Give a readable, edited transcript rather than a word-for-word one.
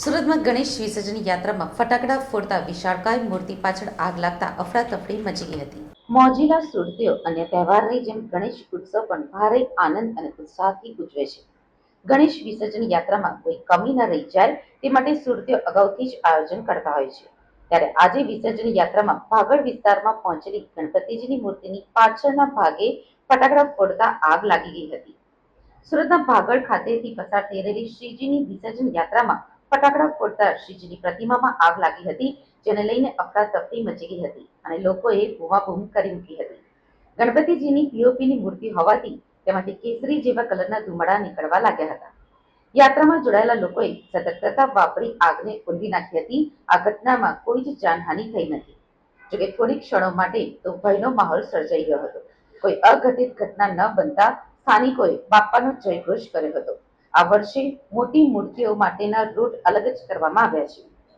સુરતમાં ગણેશ વિસર્જન યાત્રામાં ફટાકડા ફોડતા વિશાળકાય મૂર્તિ પાછળ આગ લાગતા અફડાતફડી મચી ગઈ હતી. મોજીલા સુરતીઓ અન્ય તહેવારની જેમ ગણેશ ઉત્સવ પણ ભારે આનંદ અને ઉત્સાહથી ઉજવે છે. ગણેશ વિસર્જન યાત્રામાં કોઈ કમી ન રહી જાય તે માટે સુરતીઓ અગાઉથી જ આયોજન કરતા હોય છે. ત્યારે આજે વિસર્જન યાત્રામાં ભાગળ વિસ્તારમાં પહોંચેલી ગણપતિજીની મૂર્તિની પાછળના ભાગે ફટાકડા ફોડતા આગ લાગી ગઈ હતી. સુરતના ભાગળ ખાતેથી પસાર થઈ રહેલી શ્રીજીની વિસર્જન યાત્રામાં ફટાકડા ફોડતા શ્રીજીની પ્રતિમામાં આગ લાગી હતી, જેને લઈને અફરાતફરી મચી ગઈ હતી અને લોકોએ બૂમાબૂમ કરી મૂકી હતી. ગણપતિજીની પીઓપીની મૂર્તિ હોવાથી તેમાંથી કેસરી જેવા કલરના ધુમાડા નીકળવા લાગ્યા હતા. યાત્રામાં જોડાયેલા લોકોએ સતર્કતા વાપરી આગને ઓલવી નાખી હતી. આ ઘટનામાં કોઈ જ જાનહાનિ થઈ નથી. જોકે થોડીક ક્ષણો માટે તો ભયનો માહોલ સર્જાઈ ગયો હતો. કોઈ અઘટિત ઘટના ન બનતા સ્થાનિકોએ બાપ્પાનો જયઘોષ કર્યો હતો. આ વર્ષે મોટી મૂર્તિઓ માટેના રૂટ અલગ જ કરવામાં આવ્યા છે.